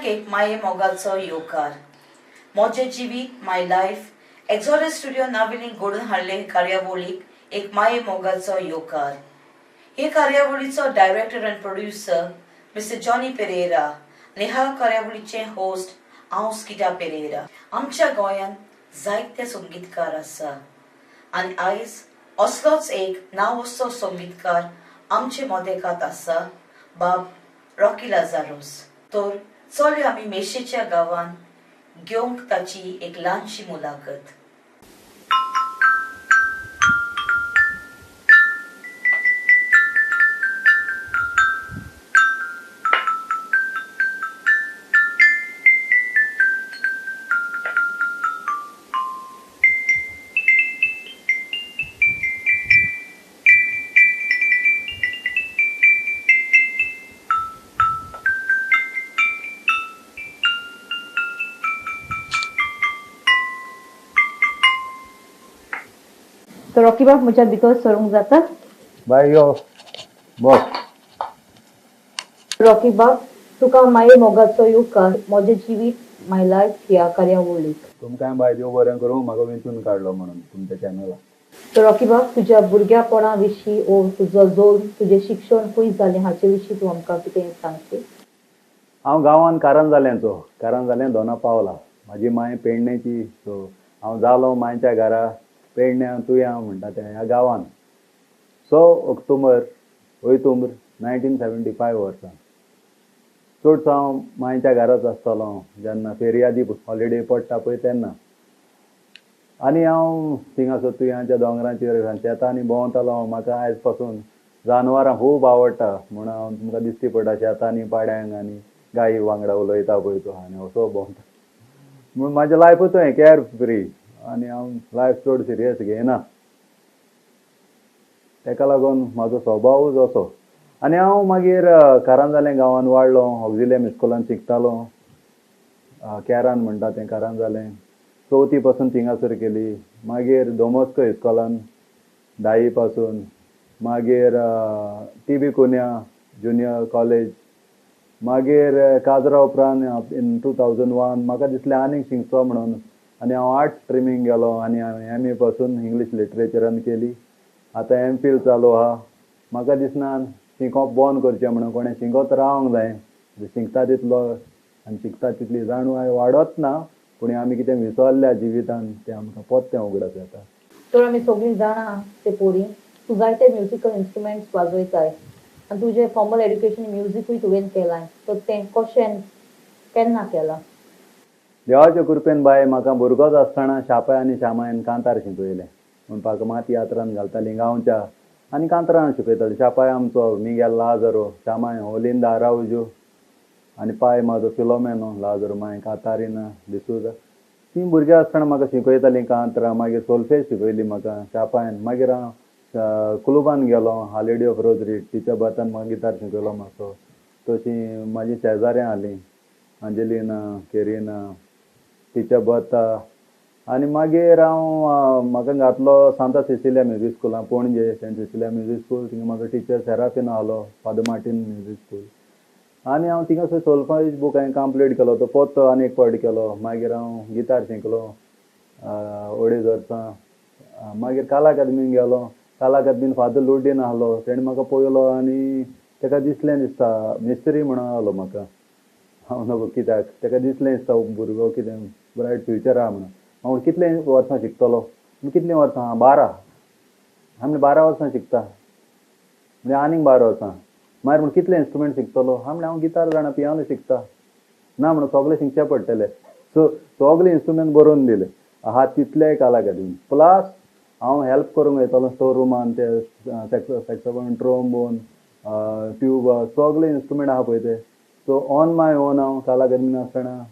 सगळ्यांक एक माये मोगाचो येवकार. मोजे जिवीत माय लायफ एक्झॉरस स्टुडिओ नावेलीं घडून हाडले कार्यावळीक एक माये मोगाचो येवकार. हे कार्यावळीचो डायरेक्टर आनी प्रोड्युसर मिस्टर जॉनी पेरेरा आनी ह्या कार्यावळीचे होस्ट हांव स्कीटा पेरेरा. आमच्या गोंयांत जायते संगीतकार आसा आनी आयज असलोच एक नांवसो संगीतकार आमचे मदेकात आसा, बाब रॉकी लाजारुस. तर चलयो आमी मेशेच्या गांवान घेवंक ताची एक ल्हानशी मुलाखत. तर रॉकी बाब म्हज्या भितर सरूंक जाता? बाय यो बस. रॉकी बाब, तुका माये मोगाचो येवकार मोजे जिवीत माय लायफ ह्या कार्यावळीक. तुमकां बाय देव बरें करूं, म्हाका वेंचून काडलो म्हणून तुमच्या चॅनलाक. तर रॉकी बाब, तुज्या भुरग्यापणा विशीं ओ तुजो जोर तुजें शिक्षण खंय जालें हाचे विशीं तूं आमकां कितें सांगशी? हांव गांवांत कारंजालें दोना पावला. म्हाजी माय पेडणेची, सो हांव जालो मायच्या घरा पेडण्या तुया म्हणटा तें ह्या गांवांत 6 ऑक्टोबर 1975 वर्सा. चडसो हांव मायच्या घराच आसतालो जेन्ना फेरयादी हॉलिडे पडटा पळय तेन्ना. आनी हांव थिंगासर तुयांच्या दोंगरांचेर शेतांनी भोंवतालो. म्हाका आयज पासून जानवरां खूब आवडटा म्हणून हांव तुमकां दिश्टी पडटा शेतांनी पाड्यांक आनी गायी वांगडा उलयता पळय तो आनी असो भोंवता. म्हूण म्हाजें लायफूच हें केअर फ्री आनी हांव लायफ चड सिरियस घेयना. तेका लागून म्हाजो स्वभावूच असो. आनी हांव मागीर कारंजालें गांवांत वाडलो. ऑक्झिलियम स्कुलान शिकतालो. केरान म्हणटा तें कारंजालें. 4थी पासून थिंगासर केली. मागीर दोमोस्को इस्कॉलान 10वी पासून. मागीर TB कुन्या ज्युनियर कॉलेज. मागीर काजरा उपरांत इन 2001 म्हाका दिसलें आनीक शिकचो म्हणून आनी हांव आर्ट्स स्ट्रिमींग गेलो आनी हांवें MA पासून इंग्लीश लिटरेचरान केली. आतां MPhil चालू आहा. म्हाका दिसना शिकोवप बंद करचें म्हणून. कोणें शिकोत रावंक जाय. शिकता तितलो आनी शिकता तितली जाणून वाडत ना, पूण आमी कितें विसरल्या जिवितान तें आमकां परतें उगडत येता. तर आमी सगळीं जाणा ते पोरी तूं जायते म्युजिकल इन्स्ट्रुमेंट्स वाजयताय आनी तुजें फॉर्मल एड्युकेशन म्युजीकूय तुवें केलां. तर तें कशें केन्ना केलां? देवाचे कृपेन बाय म्हाका भुरगोच आसतना शापाय आनी शामायन कांतार शिकयलें. म्हणपाक माती यात्रान घालतालीं गांवच्या आनी कांतरां शिकयतालीं. शापाय आमचो मिगेल लाजरो, शामाय ओलिंदा आरावजू आनी पाय म्हाजो फिलोमेनो लाजरो माय कातारिना डिसूजा. तीं भुरगीं आसतना म्हाका शिकयतालीं कांतरां. मागीर सोल्फेज शिकयली म्हाका शापायन. मागीर हांव क्लुबान गेलो हालेडी ऑफ रोजरी. टिचर बर्थान म्हाका गिटार शिकयलो मातसो. तशीं म्हाजी शेजाऱ्यां आसलीं, अंजलिना, केरिना, टिचर बर्था. आनी मागीर हांव म्हाका घातलो सांता सिसिलिया म्युजीक स्कुलान पणजे. Saint Cecilia music school. थिंगा म्हाका टिचर सेराफीन आहलो, फादर मार्टीन म्युजीक स्कूल. आनी हांव थिंगासर सोल्फेज बूक हांवें कंप्लीट केलो. तो परतो आनी एक फावटी केलो. मागीर हांव गिटार शिकलो अडेज वर्सां. मागीर कला अकादेमीक गेलो. कला अकादेमीन फादर लुडीन आहलो. तेणें म्हाका पळयलो आनी ताका दिसलें दिसता मिस्त्री म्हणून आहलो म्हाका. हांव नको कित्याक ताका दिसलें दिसता भुरगो कितें ब्रायट फ्युचर आहा म्हणून. हांव कितलें वर्सां शिकतलो? कितलीं वर्सां? 12. हांव 12 वर्सां शिकता. म्हणजे आनीक 12 वर्सां. मागीर म्हण कितले इन्स्ट्रुमेंट शिकतलो? हांव गिटार जाणा, पियानो शिकता. ना म्हणून सगळें शिकचें पडटलें. सो सगळे इन्स्ट्रुमेंट बरोवन दिले. आहा तितलेय कला अकादेमी. प्लस हांव हेल्प करूंक वयतालो स्टोर रुमान. ते सॅक्सोफोन, ट्रोम्बोन, ट्यूबा सगळे इन्स्ट्रुमेंट आहा पळय ते. सो ऑन माय ओन हांव कला अकादेमीन आसतना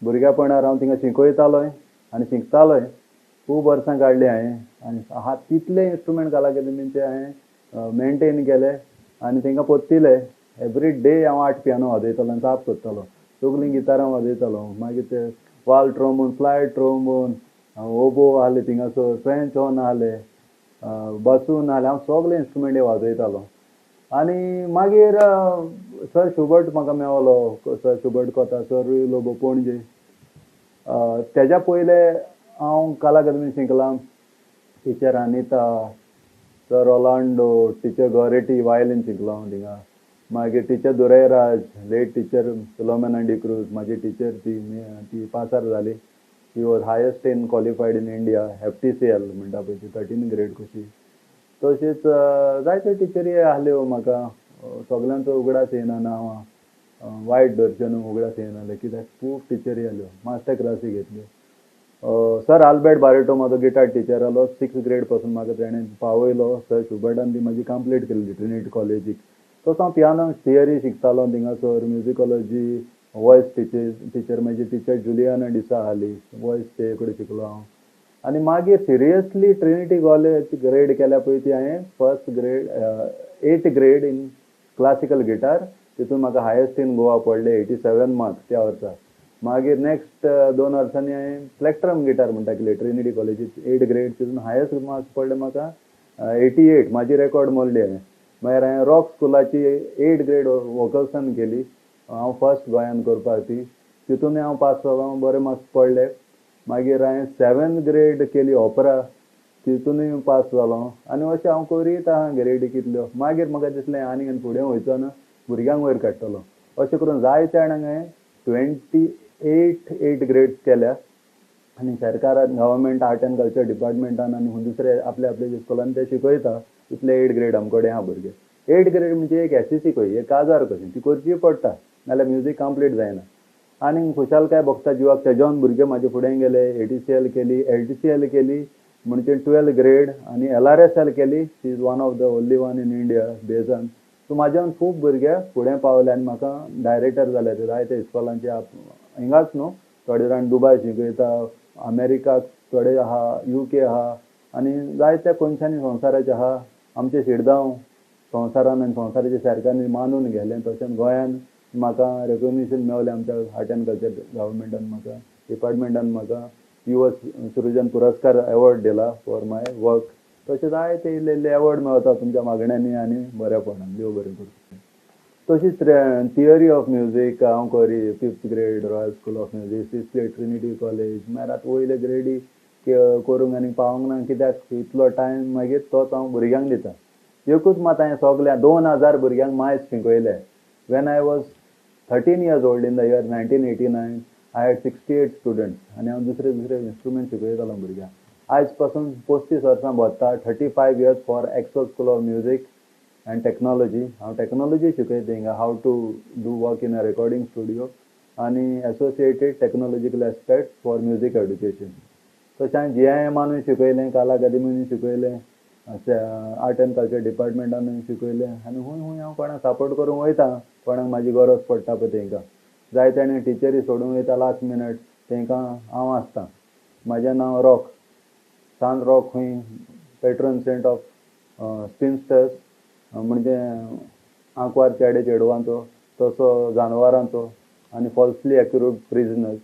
भुरग्यापणार हांव थिंगा शिकयतालोय आनी शिकतालोय. खूब वर्सां काडलीं हांवें. आनी आहा तितले इन्स्ट्रुमेंट कला अकादेमीचे हांवें मेनटेन केले आनी तांकां पोत्तिले. एवरी डे हांव 8 पियानो वाजयतालो आनी साफ करतालो. सगळीं गिटारां वाजयतालो. मागीर ते वाल ट्रोम्बोन, स्लायड ट्रोम्बोन, ओबो आहले थिंगासर, फ्रेंच हॉर्न आहले, बसून आहले. हांव सगळे इन्स्ट्रुमेंट वाजयतालो. आनी मागीर सर शुबर्ट म्हाका मेवलो. सर शुबर्ट कोता सर येयलो पणजे. तेज्या पयले हांव कला अकादमी शिकलां. Teacher Anita, sir Rolando, teacher Goretti violin शिकलो हांव थिंगा. मागीर teacher Durairaj, late teacher Philomena D'Cruz, म्हाजी टिचर ती पासार जाली. She was highest in qualified in India, FTCL म्हणटा पळय ती 13 ग्रेड कशी. तशेंच जायत्यो टिचरी आहल्यो म्हाका. सगळ्यांचो उगडास येयना नांवां, वायट धरचें न्हू, उगडास येयनासलें कित्याक खूब टिचरी आहल्यो. मास्टर क्लासी घेतल्यो. सर आल्बर्ट बारेटो म्हाजो गिटार टिचर आहलो. 6th ग्रेड पासून म्हाका तेणें पावयलो. सर शुबर्टान ती म्हाजी कंप्लीट केल्ली ट्रिनिटी कॉलेजीक. तसो हांव पियानो थियरी शिकतालो थिंगासर, म्युजिकॉलॉजी, वॉयस टिचर म्हाजी टिचर जुलियाना डिसा आहली. वॉयस ते कडेन शिकलो हांव. आनी मागीर सिरियसली ट्रिनिटी कॉलेज ग्रेड केल्या पळय ती हांवें 1st grade 8th grade in classical guitar. तितून म्हाका हायस्ट इन गोवा पडले 87 मार्क्स त्या वर्सा. मागीर नेक्स्ट 2 वर्सांनी हांवें प्लॅक्ट्रम गिटार म्हणटा केली ट्रिनिटी कॉलेजीत 8th ग्रेड. तितून हायस्ट मार्क्स पडले म्हाका 88. म्हाजी रेकॉर्ड मोडली हांवें. मागीर हांवें रॉक स्कुलाची 8th ग्रेड वोकल्सान केली. हांव फर्स्ट गोंयान करपाक ती. तितूनय हांव पास जालो, बरे मार्क्स पडले. मागीर हांवें 7th ग्रेड केली ऑपरा. तितूनय पास जालो. आनी अशें हांव करीत आहा ग्रेडी कितल्यो. मागीर म्हाका दिसलें आनी फुडें वयचो ना, भुरग्यांक वयर काडटलो. अशें करून जायते जाणांक हांवें 28 8th ग्रेड्स केल्या. आनी सरकारान गव्हर्मेंट आर्ट एंड कल्चर डिपार्टमेंटान आनी दुसरे आपल्या आपल्या स्कुलान ते शिकयता. इतले 8th ग्रेड आमकडे आहा भुरगे. 8th ग्रेड म्हणजे एक SCC कशी, एक काजार कशी, ती करची पडटा, नाल्यार म्युजीक कंप्लीट जायना. आनी खुशालकाय भोगता जिवाक तेजोन भुरगे म्हाजे फुडें गेले. ATCL केली, LTCL केली, म्हणजे 12th ग्रेड, आनी LRSL केली. She is one of the only one in India बेजान. सो म्हाज्यान खूब भुरगे फुडें पावले आनी म्हाका डायरेक्टर जाले ते जायते इस्कॉलांचे. हिंगाच न्हू, थोडे जाण दुबय शिकयता, अमेरिकाक थोडे आहा, UK आहा, आनी जायत्या कोनशांनी संवसाराचे आहा. आमचे शिरगांव संवसारान आनी संवसाराच्या सरकारांनी मानून गेलें. तशेंच गोंयान म्हाका रेकॉग्निशन मेवलें आमच्या आर्ट एंड कल्चर गव्हर्मेंटान म्हाका, डिपार्टमेंटान म्हाका US सृजन पुरस्कार अवॉर्ड दिला फॉर माय वर्क. तशें जायते इल्ले इल्ले अवॉर्ड मेळटा तुमच्या मागण्यांनी आनी बरेपणान. देव बरें करूं. तशीच थियरी ऑफ म्युजीक हांव करी 5th grade royal school of music, 6th grade Trinity college. मागीर आतां वयले ग्रेडी करूंक आनी पावोंक ना, कित्याक इतलो टायम मागीर तोच हांव भुरग्यांक दिता. एकूच मात हांवें सगल्या 2000 भुरग्यांक मायज शिकयले. When I was 13 years old in the year 1989, I had 68 students आनी हांव दुसरे दुसरे इन्स्ट्रुमेंट शिकयतालो भुरग्यांक. आयज पासून 35 वर्सां भोगता. 35 years for Excel school of music and technology. हांव टेक्नॉलॉजी शिकयता हिंगा, how to do work in a recording studio आनी associated technological aspects for music education. तशें हांवें GIM शिकयलें, कला अकादमीन शिकयलें, आर्ट एंड कल्चर डिपार्टमेंटान शिकयलें. आनी हूंय हूंय हांव कोणाक सपोर्ट करूंक वयता, कोणाक म्हाजी गरज पडटा पळय तेंकां. जाय तेणें टिचरी सोडूंक वयता लास्ट मिनट, तेंकां हांव आसता. म्हाजें नांव रॉक, सान रॉक खंय पेट्रन सेंट ऑफ स्पिनस्टर्स, म्हणजे आंकवार चेडे चेडवांचो, तसो जानवरांचो, आनी फॉल्सली एक्युरेट प्रिजनर्स.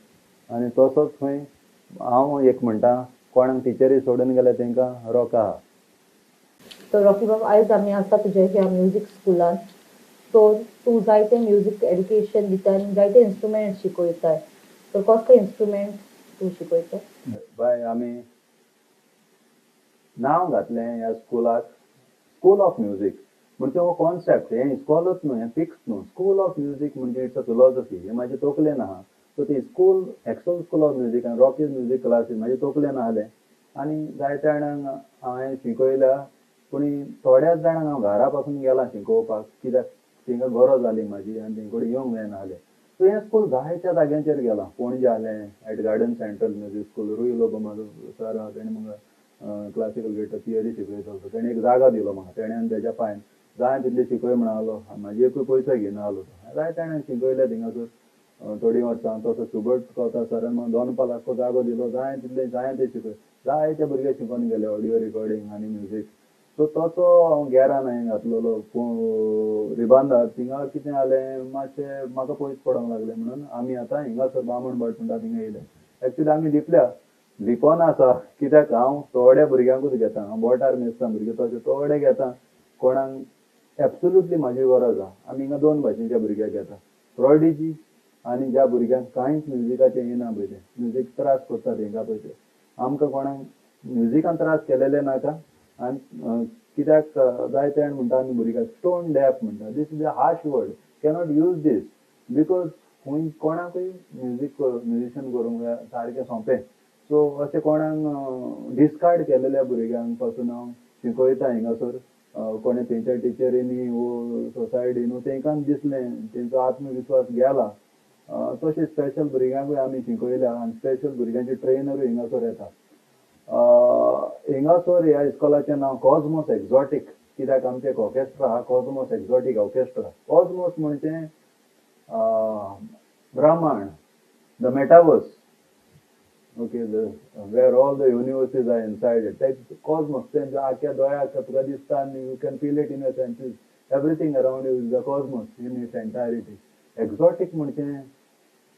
आनी तसोच खंय हांव एक म्हणटा, कोणाक टिचरी सोडून गेले तेंकां रॉक आहा. तर रॉकी बाब, आयज आमी आसा तुज्या ह्या म्युजीक स्कुलान. तर तूं जायते म्युजीक एड्युकेशन दिता आनी जायते इन्स्ट्रुमेंट शिकयताय. तर कसले इन्स्ट्रुमेंट तूं शिकयता? बाय आमी नांव घातलें ह्या स्कुलाक स्कूल ऑफ म्युजीक. म्हणजे हो कॉन्सेप्ट, हें इस्कॉलूच न्हू, हें फिक्स न्हू. स्कूल ऑफ म्युजीक म्हणजे इट्स अ फिलॉसॉफी. हें म्हाजे तकलेन आहा. सो ती school excel school of music आनी रॉकीज म्युजीक क्लासीस म्हाजे तकलेन आहलें. आनी जायत्या जाणांक हांवें शिकयल्या, पूण थोड्याच जाणांक हांव घरा पासून गेलां शिकोवपाक, कित्याक तेंकां गरज जाली म्हाजी आनी तेंचे कडेन येवंक जायनासलें. सो हें स्कूल जायत्या जाग्यांचेर गेलां. पणजे जालें at garden central music school, Rui Lobo म्हाजो सर आहा, तेणें म्हाका क्लासिकल गिटार थियरी शिकयतालो. तेणें एक जागा दिलो म्हाका, तेणें आनी तेज्या पांयान जाय तितलें शिकय म्हणलो. म्हाजी एकूय पयसो घेयनाहलो. जायत्या जाणांक शिकयलें थिंगासर थोडीं वर्सां. तसो शुबर्ट कोता सरान म्हाका दोनपालाक जागो दिलो, जाय तितलें जाय तें शिकय. जायते भुरगे शिकून गेले ऑडियो रिकॉर्डिंग आनी म्युजीक. सो तसो हांव गेरान हांवें घातलेलो रिबांदार. थिंगा कितें जालें, मातशें म्हाका पयस पडोंक लागलें म्हणून आमी आतां हिंगासर बामणभाट म्हणटा थिंगा येयले. एक्चुली आमी लिपल्या, लिपोन आसा, कित्याक हांव थोड्या भुरग्यांकूच घेता. हांव बोटार मेजता भुरगे, तशें थोडे घेता. कोणाक एब्सोल्युटली म्हाजी गरज आहा. आमी हिंगा 2 भाशेच्या भुरग्याक घेता, प्रॉडिजी आनी ज्या भुरग्यांक कांयच म्युजिकाचें येना पळय ते, म्युजीक त्रास करतात हिंगा पळय ते. आमकां कोणाक म्युजिकान त्रास केलेले नाका. आनी कित्याक जायते जाण म्हणटा आमी भुरग्याक स्टोन डॅफ म्हणटा. This is a harsh word, cannot use this because खूंय कोणाकूय म्युजिशियन करूंक जाय सारकें सोंपें. सो अशें कोणाक डिस्कार्ड केलेल्या भुरग्यांक पासून हांव शिकयता हिंगासर. कोणे तेंच्या टिचरींनी वो सोसायटीन तेंकां दिसलें तेंचो आत्मविश्वास गेला, तशें स्पेशल भुरग्यांकूय आमी शिकयल्या आनी स्पेशल भुरग्यांचे ट्रेनरूय हिंगासर येता. हिंगासर ह्या इस्कॉलाचें नांव कॉस्मोस एक्झॉटीक, कित्याक आमचें एक ऑर्केस्ट्रा आहा कॉस्मोस एक्झॉटीक ऑर्केस्ट्रा. कॉस्मोस म्हणजे ब्रह्मांड, the metaverse, okay, where all the universes are inside it. Cosmos तें आख्या दोळ्याक तुका दिसता आनी you can feel it in your senses. Everything around you is the cosmos in its entirety. Exotic म्हणजे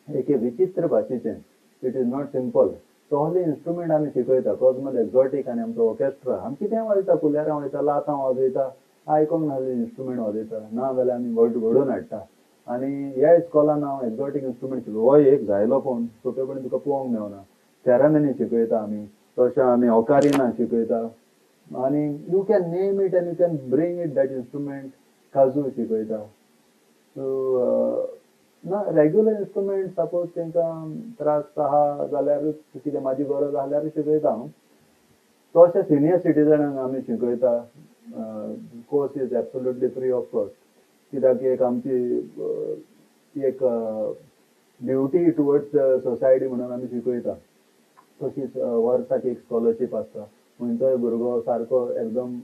एक विचित्र भाशेचें, it is not simple. So असले इन्स्ट्रुमेंट आमी शिकयता कॉस्मोस एक्झॉटीक. आनी आमचो ऑर्केस्ट्रा आमी कितें वाजयता, कुलेरां वाजयता, लातां वाजयता, आयकोंक नासले इन्स्ट्रुमेंट वाजयता, ना जाल्यार आमी घडोवन हाडटा. आनी ह्या इस्कॉलान हांव एक्झॉटीक इन्स्ट्रुमेंट शिकलो. हो एक जायलो पळोवन सोंपेपणी तुका पळोवंक मेवना. सेरेमनी शिकयता आमी, तशें आमी ऑकारिना शिकयता. आनी you can name it end you can bring it that instrument. काजू शिकयता. सो ना रेग्युलर इन्स्ट्रुमेंट सपोज तेंकां त्रास आहा जाल्यारूच कितें म्हाजी गरज आसल्यारूच शिकयता हांव. तशें सिनियर सिटीजनांक आमी शिकयता. Course is absolutely free of cost, कित्याक एक आमची एक ड्युटी टुवर्ड्स सोसायटी म्हणून आमी शिकयता. तशीच वर्साक एक स्कॉलरशीप आसता. खंयचोय भुरगो सारको एकदम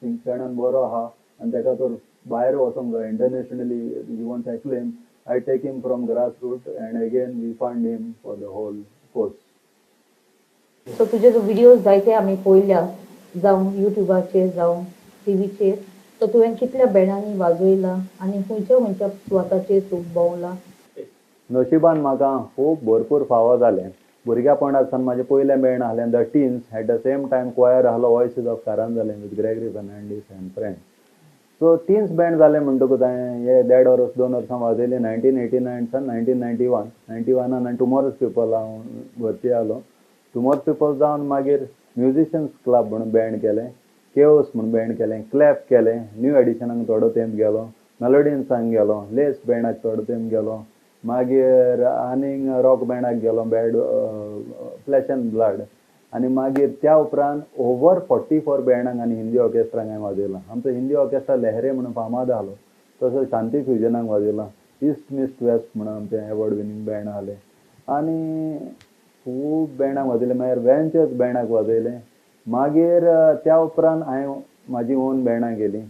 शिक्षणान बरो आहा आनी ताका तर भायर वचोंक जाय internationally, he wants acclaim, I take him from grassroots and again we fund him for the whole course. So तुजे व्हिडिओज जायते आमी पळयल्या, जावं युट्यूबाचेर जावं टीव्हीचेर. सो तुवें कितल्या बँडांनी वाजयला आनी खंयच्या खंयच्या सुवाताचेर तूं भोंवला? नशिबान म्हाका खूब भरपूर फावो जालें. भुरग्यापणासान म्हाजें पयलें बँड आहलें the teens. At the same time choir आहलो वॉयसीस ऑफ कारान जालें with Gregory Fernandes and friends. So teens band जालें म्हणटकूच हांवें हे 1.5 वर्स 2 वर्सां वाजयलीं 1989 सान 1991. 91 आनी टुमॉरोज पीपल हांव भरती जालो. टुमॉरोज पीपल जावन मागीर म्युजिशियन्स क्लब म्हणून बँड केलें, केओस म्हणून बँड केलें, क्लॅप केलें, न्यू एडिशनाक थोडो तेंप गेलो, मेलोडियन्सांक गेलो, लेस बँडाक थोडो तेंप गेलो, मागीर आनीक रॉक बँडाक गेलो, फ्लॅश एंड ब्लड. आनी मागीर त्या उपरांत ओवर 44 बँडांक आनी हिंदी ऑर्केस्ट्रांक हांवें वाजयलां. आमचो हिंदी ऑर्केस्ट्रा लहरे म्हणून फामाद आसलो. तसोच शांती फ्युजनाक वाजयलां. ईस्ट मिस्ट वेस्ट म्हणून आमचें एवॉर्ड विनींग बँड आहलें. आनी खूब बँडाक वाजयलें. मागीर वेंचर्स बँडाक वाजयलें. मागीर त्या उपरांत हांवें म्हाजी ओन बँडां केलीं.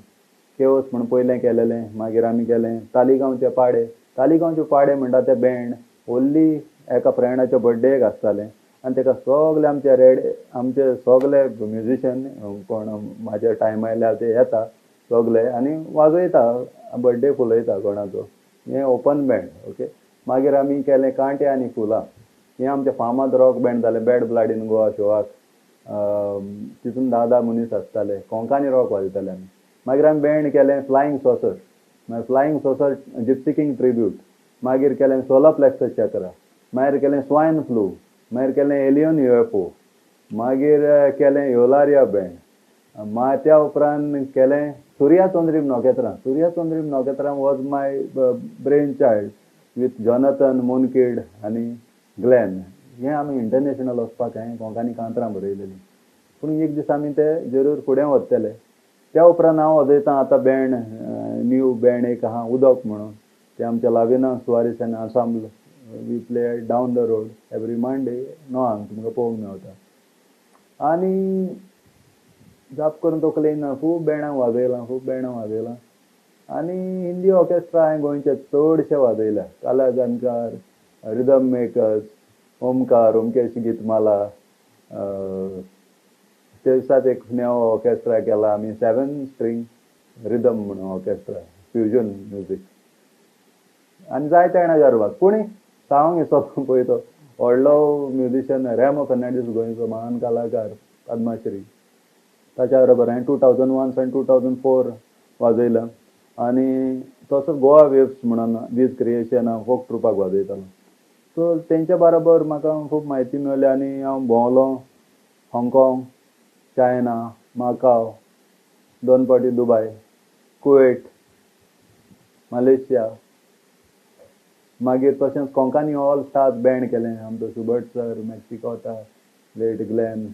केओस म्हणून पयलें केलेलें, मागीर आमी केलें तालिगांवचे पाडे. तालिगांवचे पाडे म्हणटा ते बँड ओन्ली एका फ्रेंडाच्या बर्थडेक आसतालें आनी ताका सगळे आमचे सगळे म्युजिशियन कोण म्हाज्या टायम आयल्यार ते येता सगळे आनी वाजयता, बर्थडे फुलयता कोणाचो. हें ओपन बँड. ओके. मागीर आमी केलें कांटे आनी फुलां. हें आमचें फामाद रॉक बँड जालें बॅड ब्लड इन गोवा शोवाक. तितून 10 मनीस आसताले, कोंकानी रॉक वाजयताले आमी. मागीर आमी बँड केलें फ्लायींग सॉसर. मागीर flying saucer Gypsy king tribute. मागीर केलें सोलर प्लेक्सस चक्रा. मागीर केलें स्वायन फ्लू. मागीर केलें एलियन युएफओ. मागीर केलें योलारिया बँड. त्या उपरांत केलें Surya Chandrim Noketram. Surya Chandrim Noketram was my brain child with Jonathan Monkid आनी ग्लेन. हें आमी इंटरनॅशनल वचपाक हांवें कोंकानी कांतरां बरयलेलीं. पूण एक दीस आमी ते जरूर फुडें वतले. त्या उपरांत हांव वाजयतां आतां बँड, न्यू बँड एक आहा उदक म्हणून. ते आमच्या लाविना सुवारीस ensemble. We play down the road every Monday णवांक तुमकां पळोवंक मेवता. आनी जाप करून तकलेन खूब बँडांक वाजयलां. आनी हिंदी ऑर्केस्ट्रा हांवें गोंयचे चडशे वाजयल्या. काला जानकार, रिदम मेकर्स, ओमकार, ओमकेश गीतमाला. ते दिसात एक नेवो ऑर्केस्ट्रा केला आमी 7 स्ट्रिंग रिदम म्हणून ऑर्केस्ट्रा, फ्युजन म्युजीक. आनी जायते जाणां गरबाक. पूण सांगोंक हिसप पळय तो व्हडलो म्युजिशियन रेमो फर्नांडीस गोंयचो महान कलाकार पद्मश्री. ताच्या बरोबर हांवें 2001 सावन 2004 वाजयलां. आणि तसोच गोवा वेव्स म्हणून वीज क्रिएशन फोक ट्रुपाक वाजयतालो. सो तेंच्या बरोबर म्हाका खूब म्हायती मेळ्ळी आनी हांव भोंवलो हाँगकाँग, चायना, माकाव, 2 फावटी दुबय, कुवेट, मलेशिया, मागीर तशेंच कोंकणी ऑल स्टार्स बँड केलें. आमचो शुबर्ट सर, मॅक्सिकोता, लेट ग्लेन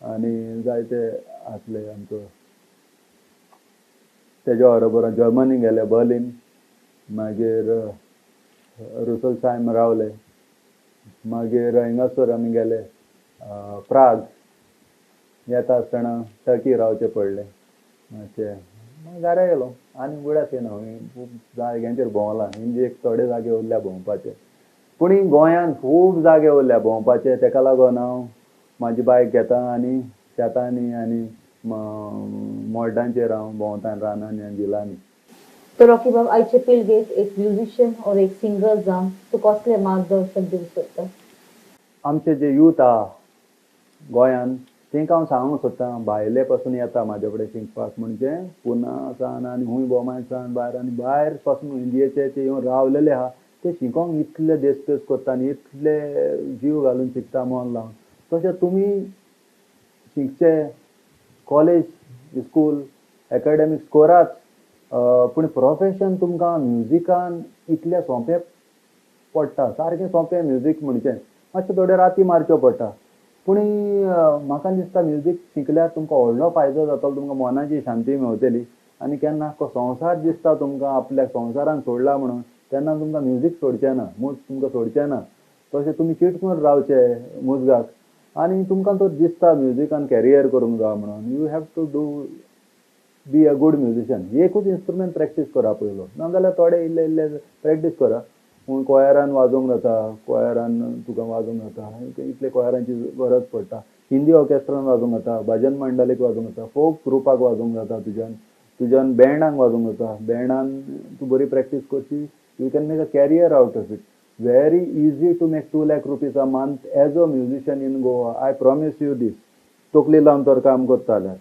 आनी जायते आसले आमचो. तेज्या बरोबर जर्मनी गेले, बर्लिन, मागीर रुसलसायम रावले, मागीर हिंगासर आमी गेले प्राग. येता आसतना टर्की रावचें पडलें मातशें. घरा गेलो आनी बुड्याक येना. खूब जाग्यांचेर भोंवला. इंडियेक थोडे जागे उरल्या भोंवपाचे, पूण गोंयांत खूब जागे उरल्या भोंवपाचे. तेका लागून हांव म्हाजी बायक घेता आनी शेतांनी आनी मॉल्टांचेर हांव भोंवता, रानांनी आनी जिलांनी. तो रॉकी बाब, आयचे पिळगेक एक म्युझिशियन और एक सिंगर जावन तूं कसलें मार्गदर्शन दिवंक सोदता? आमचे जे यूथ आहा गोंयांत तांकां हांव सांगूंक सोदतां, भायले पासून येता म्हाजे कडेन शिकपाक, म्हणजे पुनासान आनी खूंय बोमायसान भायर आनी भायर पासून इंडियेचे ते येवन रावलेले आहा. ते शिकोंक इतले देसपेस करता आनी इतले जीव घालून शिकता मन लावन. तशें तुमी शिकचे, कॉलेज, स्कूल, एकाडेमिक्स कराच, पूण प्रोफेशन तुमकां म्युजिकान इतलें सोंपें पडटा. सारकें सोंपें म्युजीक म्हणचें. मातशें थोडे राती मारच्यो पडटा, पूण म्हाका दिसता म्युजीक शिकल्यार तुमकां व्हडलो फायदो जातलो. तुमकां मनाची शांती मेळटली आनी केन्ना संवसार दिसता तुमकां आपल्याक संवसारान सोडला म्हणून, तेन्ना तुमकां म्युजीक सोडचें ना, मूज तुमकां सोडचें ना. तशें तुमी चिटकून रावचें मुजगाक आनी तुमकां तो दिसता म्युजिकान कॅरियर करूंक जाय म्हणून. You have to do be a good musician. एकूच इन्स्ट्रुमेंट प्रॅक्टीस करा पयलो, नाजाल्यार थोडे इल्ले इल्ले प्रॅक्टीस करा. पूण कोयरान वाजोवंक जाता, कोयरान तुका वाजोवंक जाता, इतले कोयरांची गरज पडटा. हिंदी ऑर्केस्ट्रान वाजोवंक जाता, भजन मंडलीक वाजोवंक जाता, फोक ग्रुपाक वाजोवंक जाता, तुज्यान बँडांक वाजोवंक जाता. बँडान तूं बरी प्रॅक्टीस करची, you can make a career out of it. Very easy to make 2 lakh rupees a month as a musician in Goa. I promise you this. तकली लावन तर काम करता जाल्यार.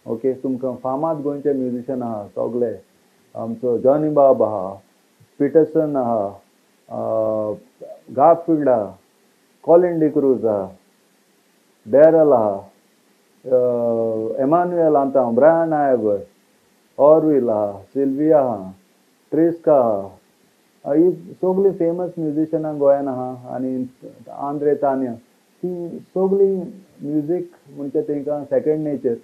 ओके, तुमकां फामाद गोंयचे म्युजिशियन आहा सगळे. आमचो जॉनी बाब आहा, पिटरसन आहा, गारफिल्ड आहा, कॉलिन डिक्रूज आहा, डॅरल आहा, एमान्युएल आंता, ब्रायन आयबर, ऑरविल आहा, सिल्विया आहा, ट्रिस्का आहा. ही सगळीं फेमस म्युजिशियनां गोंयान आहा. आनी आंद्रे तान्या, ती सगळीं म्युजीक म्हणजे तांकां सेकंड नेचर.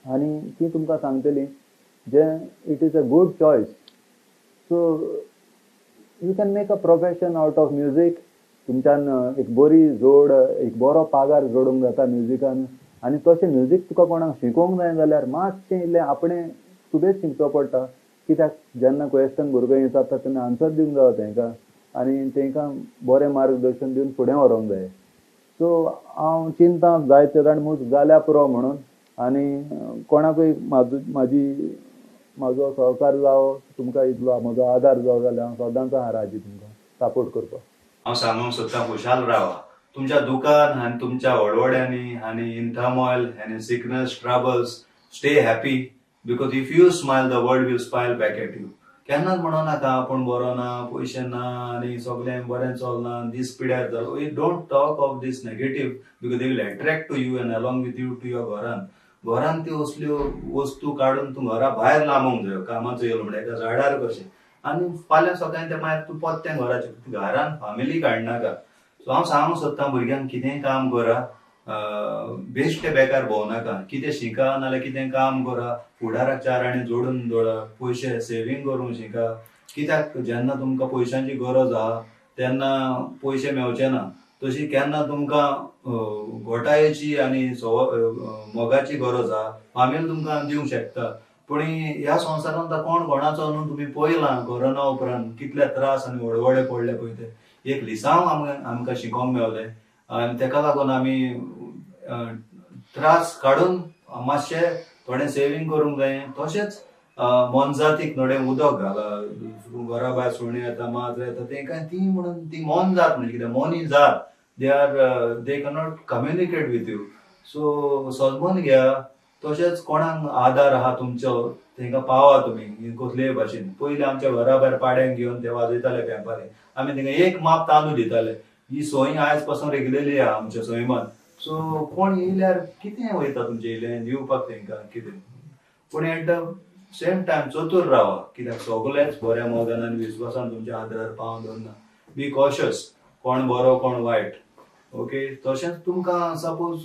आनी ती तुमकां सांगतली जे it is a good choice. So you can make a profession out of music. तुमच्यान एक बरी जोड, एक बरो पागार जोडूंक जाता म्युजिकान. आनी तशें म्युजीक तुका कोणाक शिकोवंक जाय जाल्यार मातशें इल्लें आपणें सुबेज शिकचो पडटा. कित्याक जेन्ना क्वेश्चन भुरगो येता तेन्ना आन्सर दिवंक जाय तांकां आनी तांकां बरें मार्गदर्शन दिवन फुडें व्हरूंक जाय. सो हांव चिंता जायते जाण मूज जाल्या पुरो म्हणून. आनी कोणाकूय म्हाजो सहकार जावो, तुमकां इतलो म्हजो आदार जावो जाल्यार हांव सदांच आहा राजी तुमकां सपोर्ट करपाक. हांव सांगूंक सोदतां, खुशाल रावा तुमच्या दुकान आनी तुमच्या व्हडवड्यांनी आनी इन टर्मॉयल आनी sickness troubles. Stay happy because if you smile the world will smile back at you. केन्नाच म्हणो नाका आपूण बरो ना, पयशे ना आनी सगळें बरें चलना, दीस पिड्यार जालो. Don't talk of this negative because they will attract to you and along with you to your घरान त्यो असल्यो वस्तू काडून तूं घरा भायर लावंक जायो. कामाचो येयलो म्हणल्यार एका झाडार कशें. आनी फाल्यां सकाळीं ते मागीर तूं पोत्तें घराचें घरान फॅमिली काडनाका. सो हांव सांगूंक सोदतां भुरग्यांक कितेंय काम करा, बेश्टे बेकार भोंवनाका. कितें शिका नाल्यार कितें काम करा, फुडाराक 4 आनी जोडून दवरा, पयशे सेव्हिंग करूंक शिका. कित्याक जेन्ना तुमकां पयशांची गरज आहा तेन्ना पयशे मेळचे ना. तशी केन्ना तुमकां घोटायेची आनी मोगाची गरज आहा, फामील तुमकां दिवंक शकता. पूण ह्या संवसारांत कोण कोणाचो न्हू तुमी पळयलां. कोरोना उपरांत कितले त्रास आनी वळवळे पडले पळय ते. एक लिसांव आमकां शिकोंक मेवलें आनी तेका लागून आमी त्रास काडून मातशें थोडें सेव्हिंग करूंक जाय. तशेंच मोनजातीक थोडें उदक घाला. घरा भायर सुणी येता, माजर येता, तांकां ती म्हणून ती मोनजात म्हणजे कितें, मोनी जात. They cannot communicate with you. So सजमून घ्या, तशेंच कोणाक आधार आहा तुमचो तांकां पावा तुमी कसलेय भाशेन. पयलीं आमच्या घरा भायर पाड्यांक घेवन ते वाजयताले पेंपारी, आमी तांकां एक माप तांदूळ दिताले. ही सोय आयज पासून रेगुलरली आहा आमच्या सैमात. सो कोण येयल्यार कितें वयता तुमचें इल्लें दिवपाक तांकां कितें, पूण एट द सेम टायम चतूर रावा, कित्याक सगळेच बऱ्या मोगान आनी विस्वासान तुमच्या आदार पावोन दवरना. बी कॉशियस, कोण बरो कोण वायट. ओके, तशेंच तुमकां सपोज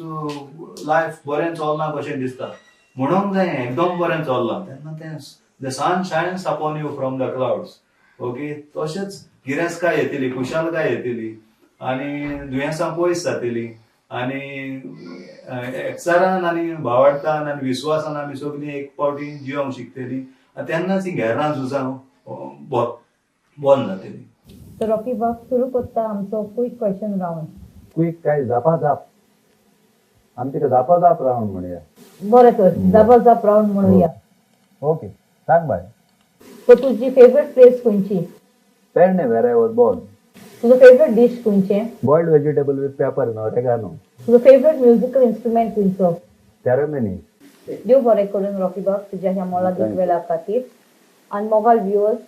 लायफ बरें चलना कशें दिसता, म्हणूंक जाय एकदम बरें चल्लां तेन्ना तें the sun shines upon you from the clouds. Okay, तशेंच गिरेस्काय येतली, खुशालकाय येतली आनी दुयेंसां पयस जातलीं आनी एकचारान आनी भावार्थान आनी विस्वासान आमी सगळीं एक पावटी जिवंक शिकतलीं. तेन्नाच ही घेरां झुजां बंद जातलीं. तर रॉकी बाब सुरू करता आमचो क्विक क्वेश्चन राउंड. क्विक काय जाप आमी तिका जाप रावंड म्हणया. बरें तर जाप राउंड म्हणूया. ओके, सांग बाय. सो तुजी फेवरेट प्लेस खंयची? Pernem, where I was born. तुजो फेवरेट डिश खंयचें? Boiled vegetable with pepper in oregano. तुजो फेवरेट म्युजिकल इन्स्ट्रुमेंट खंयचो? थेरेमनी. देव बरें करून रॉकी बाब तुज्या ह्या मोलादीक वेळा खातीर. आनी मोगाल व्ह्युअर्स,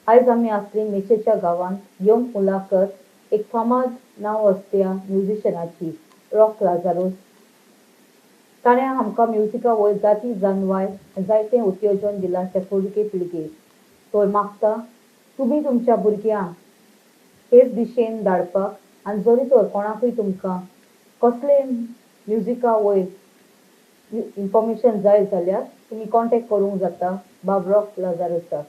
आयज आमी आसली मेचेच्या गांवांत घेवंक मुलाखत एक फामाद नांव आसत्या म्युझिशनाची, रॉक लाजारूस. ताणें आमकां म्युजिका वयर जाती जानवाय जायतें उत्तेजन दिलां त्या फुडके पिळगेक. तो मागता तुमी तुमच्या भुरग्यांक हेच दिशेन धाडपाक आनी जरी तर कोणाकूय तुमकां कसले म्युजिका वयर इन्फॉर्मेशन जाय जाल्यार तुमी कॉन्टेक्ट करूंक जाता बाब रॉक लाजारूसाक.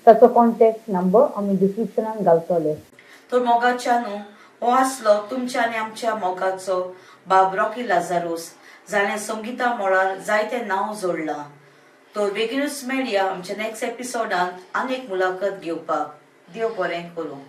ताचो कॉन्टेक्ट नंबर आमी डिस्क्रिप्शनान घालतले. तर मोगाच्या न्हू हो आसलो तुमच्या आनी आमच्या मोगाचो बाब रॉकी लाजारूस, जाणें संगीता मळार जायतें नांव जोडलां. तो बेगीनूच मेळया आमच्या नेक्स्ट एपिसोडांत आनी एक मुलाखत घेवपाक. देव बरें करूं.